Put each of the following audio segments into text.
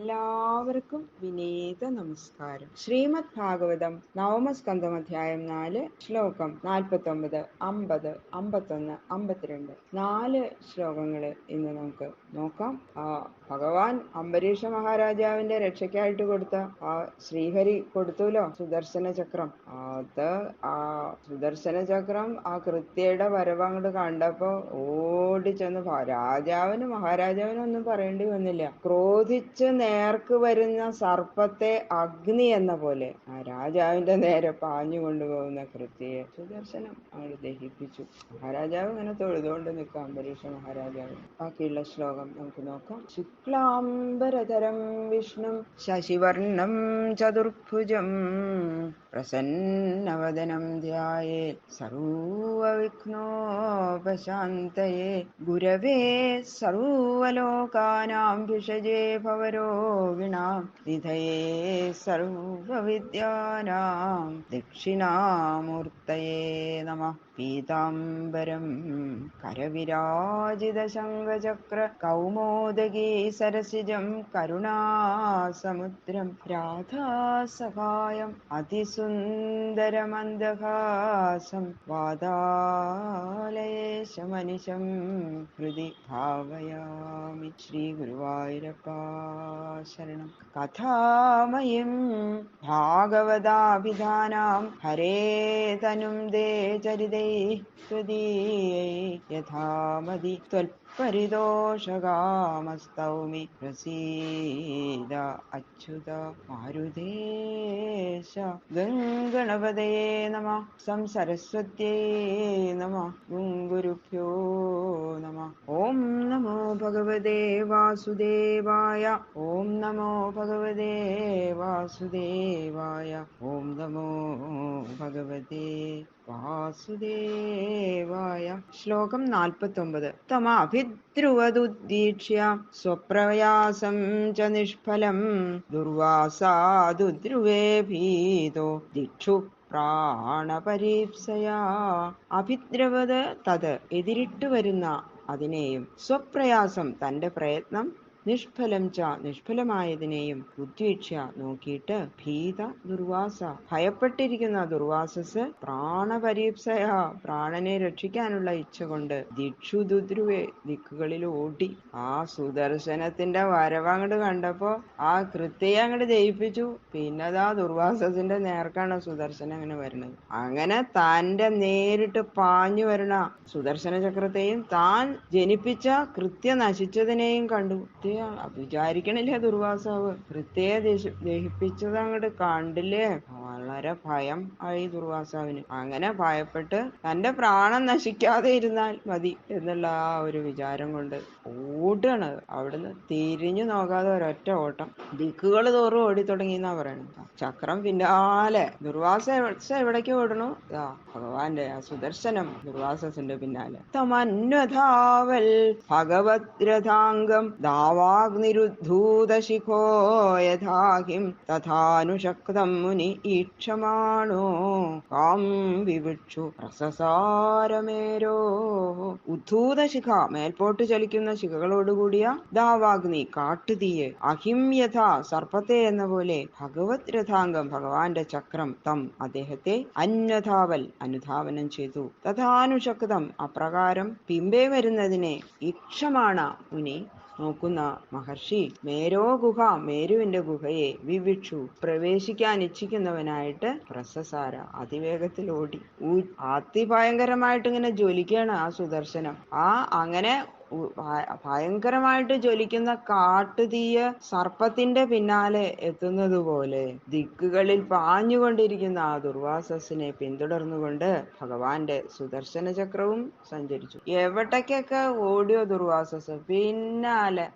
എല്ലാവർക്കും വിനീത നമസ്കാരം. ശ്രീമദ് ഭാഗവതം നവമസ്കന്ധം അധ്യായം 4 ശ്ലോകം 49, 50, 51, 52 4 ശ്ലോകങ്ങള് ഇന്ന് നമുക്ക് നോക്കാം. ഭഗവാൻ അംബരീഷ മഹാരാജാവിന്റെ രക്ഷയ്ക്കായിട്ട് കൊടുത്ത ആ ശ്രീഹരി കൊടുത്തുല്ലോ സുദർശന ചക്രം. ആ സുദർശന ചക്രം ആ കൃത്യയുടെ വരവങ്ങോട്ട് കണ്ടപ്പോ ഓടിച്ചെന്ന് രാജാവിനും മഹാരാജാവിനും ഒന്നും പറയേണ്ടി വന്നില്ല. ക്രോധിച്ച് നേർക്ക് വരുന്ന സർപ്പത്തെ അഗ്നി എന്ന പോലെ ആ രാജാവിന്റെ നേരെ പാഞ്ഞു കൊണ്ടുപോകുന്ന കൃത്യയെ സുദർശനം അങ്ങോട്ട് ദഹിപ്പിച്ചു. മഹാരാജാവ് ഇങ്ങനെ തൊഴുതുകൊണ്ട് നിൽക്കാം, അംബരീഷ മഹാരാജാവ്. ബാക്കിയുള്ള ശ്ലോകം നമുക്ക് നോക്കാം. ശുക്ലാംബരധരം വിഷ്ണു ശശിവർണം ചതുർഭുജം പ്രസന്നവദനം ധ്യായേത് സർവവിഘ്നോപശാന്തയേ ഗുരവേ സർവലോകാനാം ഭിഷജേ ഭവരോഗിണാം നിധയേ സർവവിദ്യാനാം ദക്ഷിണാമൂർത്തയേ നമഃ. പീതാംബരം കരവിരാജിത ശംഖചക്ര കൗമോദഗീ സരസിജം കരുണാസമുദ്രം രാധാസഹായം അതിസുന്ദരമന്ദഹാസം വാതാലയേശമനിശം ഹൃദി ഭാവയാമി. ശ്രീ ഗുരുവായൂരപ്പാ ശരണം. കഥാമയം ഭാഗവതാഭിധാനാം ഹരേ തനും ദേ ചരിതൈ ത്വദീയൈ യഥാമതി ത്വൽപരിതോഷകാമസ്തൗമി പ്രസീദ അച്യുത മാരുതേശ. ഗംഗണപതയേ നമഃ. സംസരസ്വത്യൈ നമഃ. ഗുരുഭ്യോ നമഃ. ഓം നമോ ഭഗവതേ വാസുദേവായ. ഓം നമോ ഭഗവതേ വാസുദേവായ. ഓം നമോ ഭഗവതേ വാസുദേവായ. ശ്ലോകം 49. തമഭിദ്രുവദുദ്ദീക്ഷ്യ സ്വപ്രയാസം ച നിഷ്ഫലം ദുർവാസാദുദ്രുവേ ഭീതോ ദിക്ഷു പ്രാണപരീപ്സയാ. അഭിദ്രവത് തത് എതിരിട്ട് വരുന്ന അതിനെയും, സ്വപ്രയാസം തന്റെ പ്രയത്നം, നിഷ്ഫലം ച നിഷ്ഫലമായതിനെയും ഉദ്വീക്ഷ നോക്കിയിട്ട്, ഭീത ദുർവാസ ഭയപ്പെട്ടിരിക്കുന്ന ദുർവാസസ്, പ്രാണപരീപ്സയ പ്രാണനെ രക്ഷിക്കാനുള്ള ഇച്ഛ കൊണ്ട്, ദിക്ഷു ദുദ്രുവേ ദിക്കുകളിൽ ഓടി. ആ സുദർശനത്തിന്റെ വരവങ്ങട് കണ്ടപ്പോ ആ കൃത്യയെ അങ്ങോട്ട് ദയിപ്പിച്ചു. പിന്നതാ ദുർവാസസിന്റെ നേർക്കാണ് സുദർശനം അങ്ങനെ വരുന്നത്. അങ്ങനെ തന്റെ നേരിട്ട് പാഞ്ഞു വരണ സുദർശന ചക്രത്തെയും താൻ ജനിപ്പിച്ച കൃത്യ നശിച്ചതിനെയും കണ്ടു. വിചാരിക്കണില്ലേ ദുർവാസാവ് കൃത്യയെ ദഹിപ്പിച്ചത് അങ്ങോട്ട് കണ്ടില്ലേ? വളരെ ഭയം ആയി ദുർവാസാവിന്. അങ്ങനെ ഭയപ്പെട്ട് തന്റെ പ്രാണൻ നശിക്കാതെ ഇരുന്നാൽ മതി എന്നുള്ള ആ ഒരു വിചാരം കൊണ്ട് ഓടാണ്. അവിടുന്ന് തിരിഞ്ഞു നോക്കാതെ ഒരൊറ്റ ഓട്ടം. ദിക്കുകൾ തോറും ഓടി തുടങ്ങിയെന്നാ പറയണത്. ചക്രം പിന്നാലെ. ദുർവാസ എവിടേക്ക് ഓടണു? ഭഗവാന്റെ ആ സുദർശനം ദുർവാസസിന്റെ പിന്നാലെ. തമന്വധാവൽ ഭഗവദ്രഥാംഗം ദാവാഗ്നിരുദ്ധൂതശിഖോ യഥാഹിം തഥാനുശക്തം മുനി ഈക്ഷമാണോ കാം വിവിക്ഷു പ്രസസാരമേരോ. ഉദ്ധൂതശിഖ മേൽപോട്ട് ചലിക്കുന്ന ശിഖകളോടുകൂടിയ ദാവാഗ്നി കാട്ടുതീയെ, അഹിം യഥ സർപ്പത്തെ എന്ന പോലെ, ഭഗവത് രഥാംഗം ഭഗവാന്റെ ചക്രം, തം അദ്ദേഹത്തെ, അന്വധാവൽ അനുധാവനം ചെയ്തു, തഥാനുശക്തം അപ്രകാരം പിമ്പേ വരുന്നതിനെ, ഇക്ഷമാണ മുനി നോക്കുന്ന മഹർഷി, മേരോ ഗുഹ മേരുവിന്റെ ഗുഹയെ, വിവിക്ഷു പ്രവേശിക്കാൻ ഇച്ഛിക്കുന്നവനായിട്ട്, പ്രസസാര അതിവേഗത്തിൽ ഓടി. അതിഭയങ്കരമായിട്ട് ഇങ്ങനെ ജ്വലിക്കുകയാണ് ആ സുദർശനം. അങ്ങനെ ഭയങ്കരമായിട്ട് ജ്വലിക്കുന്ന കാട്ടുതീയ സർപ്പത്തിന്റെ പിന്നാലെ എത്തുന്നത് പോലെ ദിക്കുകളിൽ പാഞ്ഞുകൊണ്ടിരിക്കുന്ന ആ ദുർവാസസിനെ പിന്തുടർന്നുകൊണ്ട് ഭഗവാന്റെ സുദർശന ചക്രവും സഞ്ചരിച്ചു. എവിടേക്കൊക്കെ ഓടിയോ ദുർവാസസ്, പിന്നാലെ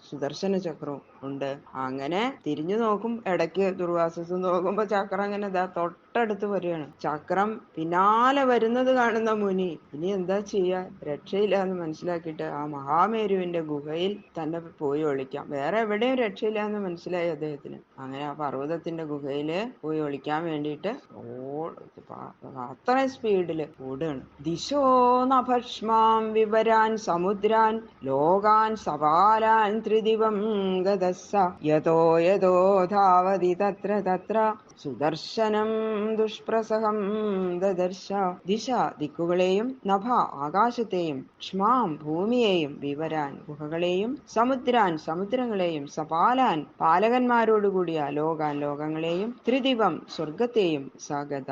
സുദർശന ചക്രവും ഉണ്ട്. അങ്ങനെ തിരിഞ്ഞു നോക്കും, ഇടയ്ക്ക് ദുർവാസസ് നോക്കുമ്പോ ചക്രം അങ്ങനെ തൊട്ട തൊട്ടടുത്ത് വരികയാണ്. ചക്രം പിന്നാലെ വരുന്നത് കാണുന്ന മുനി ഇനി എന്താ ചെയ്യാ, രക്ഷയില്ല എന്ന് മനസ്സിലാക്കിയിട്ട് ആ മഹാമേരുവിന്റെ ഗുഹയിൽ തന്നെ പോയി ഒളിക്കാം. വേറെ എവിടെയും രക്ഷയില്ല എന്ന് മനസ്സിലായി അദ്ദേഹത്തിന്. അങ്ങനെ ആ പർവ്വതത്തിന്റെ ഗുഹയില് പോയി ഒളിക്കാൻ വേണ്ടിയിട്ട് അത്രയും സ്പീഡില് ഓടുകയാണ്. ദിശോ നഭഷ്മാം വിവരാൻ സമുദ്രാൻ ലോകാൻ സപാലാൻ ത്രിദിവം ഗതസ്സ യതോ യതോ ധാവതി തത്ര തത്ര സുദർശനം ദുഷ്പ്രസഹം ദദർശ. ദിശ ദിക്കുകളെയും, നഭ ആകാശത്തെയും, ക്ഷ്മാം ഭൂമിയെയും, വിവരാൻ ഗുഹകളെയും, സമുദ്രാൻ സമുദ്രങ്ങളെയും, സപാലാൻ പാലകന്മാരോടുകൂടിയ ലോകാൻ ലോകങ്ങളെയും, ത്രിദിവം സ്വർഗത്തെയും, സഗത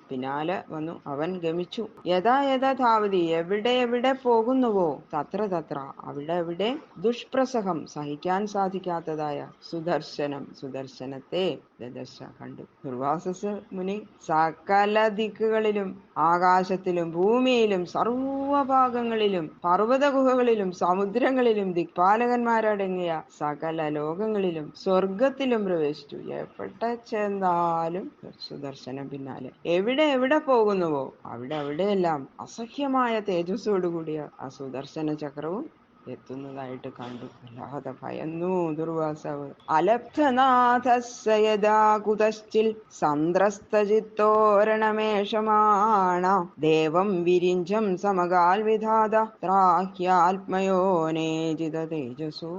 പിന്നാലെ വന്നു അവൻ ഗമിച്ചു. യഥാ യഥാ ധാവതി എവിടെ എവിടെ പോകുന്നുവോ, തത്ര തത്ര അവിടെ അവിടെ, ദുഷ്പ്രസഹം സഹിക്കാൻ സാധിക്കാത്തതായ, സുദർശനം സുദർശനത്തെ ദദർശ കണ്ടു. ദുർവാസസ് മുനി സകല ദിക്കുകളിലും ആകാശത്തിലും ഭൂമിയിലും സർവഭാഗങ്ങളിലും പർവ്വത ഗുഹകളിലും സമുദ്രങ്ങളിലും ദിക്പാലകന്മാരടങ്ങിയ സകല ലോകങ്ങളിലും സ്വർഗത്തിലും പ്രവേശിച്ചു. എവിടെ ചെന്നാലും സുദർശനം പിന്നാലെ. എവിടെ എവിടെ പോകുന്നുവോ അവിടെ അവിടെയെല്ലാം അസഹ്യമായ തേജസ്സോടുകൂടിയ ആ സുദർശന ചക്രവും എത്തുന്നതായിട്ട് കണ്ടു. അല്ലാതെ ഭയന്നു ദുർവാസാവ്. അലബ്ധനാഥസ്യദാ കുതശ്ചിൽ സന്ത്രസ്തചിത്തോരണമേഷമാണ ദേവം വിരിഞ്ചം സമകാൽ വിധാത ത്രാഹ്യാത്മയോനേജിത തേജസോ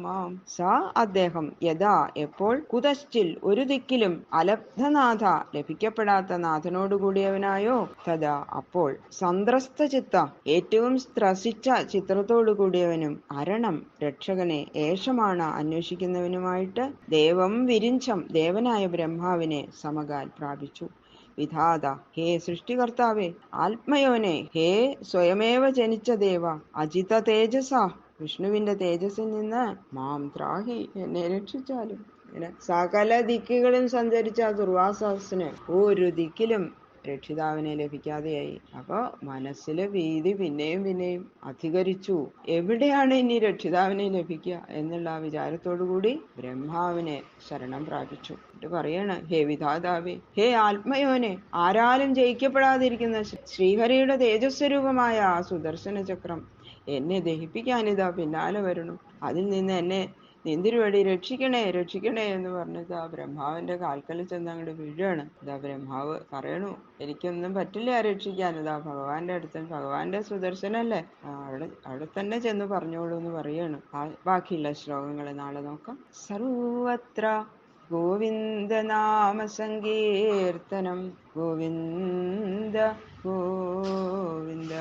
മാം. സ അദ്ദേഹം യഥാ എപ്പോൾ, കുതശ്ചിൽ ഒരു ദിക്കിലും, അലബ്ധനാഥ ലഭിക്കപ്പെടാത്ത നാഥനോടുകൂടിയവനായോ, തഥാ അപ്പോൾ, സന്ത്രസ്ത ചിത്ത ഏറ്റവും ത്രസിച്ച ചിത്രത്തോടുകൂടിയവനും, അരണം രക്ഷകനെ, ഏഷമാണ് അന്വേഷിക്കുന്നവനുമായിട്ട്, ദേവം വിരിഞ്ചം ദേവനായ ബ്രഹ്മാവിനെ സമകാൽ പ്രാപിച്ചു. വിധാത ഹേ സൃഷ്ടികർത്താവേ, ആത്മയോനെ ഹേ സ്വയമേവ ജനിച്ച ദേവ, അജിത തേജസ വിഷ്ണുവിന്റെ തേജസ്സിൽ നിന്ന്, മാം ത്രാഹി എന്നെ രക്ഷിച്ചാലും. ഇങ്ങനെ സകല ദിക്കുകളും സഞ്ചരിച്ച ദുർവാസാസിന് ഒരു ദിക്കിലും രക്ഷിതാവിനെ ലഭിക്കാതെയായി. അപ്പൊ മനസ്സില് ഭീതി പിന്നെയും പിന്നെയും അധികരിച്ചു. എവിടെയാണ് ഇനി രക്ഷിതാവിനെ ലഭിക്കുക എന്നുള്ള ആ വിചാരത്തോടു കൂടി ബ്രഹ്മാവിനെ ശരണം പ്രാപിച്ചു. എന്നിട്ട് പറയാണ്, ഹേ വിധാതാവേ, ഹേ ആത്മയോനെ, ആരാലും ജയിക്കപ്പെടാതിരിക്കുന്ന ശ്രീഹരിയുടെ തേജസ്വരൂപമായ ആ സുദർശന ചക്രം എന്നെ ദഹിപ്പിക്കാനിതാ പിന്നാലെ വരണു. അതിൽ നിന്ന് എന്നെ നിന്തിരുവടി രക്ഷിക്കണേ രക്ഷിക്കണേ എന്ന് പറഞ്ഞിട്ട് ആ ബ്രഹ്മാവിന്റെ കാൽക്കലിൽ ചെന്ന് അങ്ങോട്ട് വീഴാണ്. ഇതാ ബ്രഹ്മാവ് പറയണു, എനിക്കൊന്നും പറ്റില്ല രക്ഷിക്കാൻ. ഇതാ ഭഗവാന്റെ അടുത്ത്, ഭഗവാന്റെ സുദർശനല്ലേ, അവിടെ തന്നെ ചെന്ന് പറഞ്ഞോളൂ എന്ന് പറയാണ്. ബാക്കിയുള്ള ശ്ലോകങ്ങൾ നാളെ നോക്കാം. സർവത്ര ഗോവിന്ദ നാമ സങ്കീർത്തനം, ഗോവിന്ദ ഗോവിന്ദ.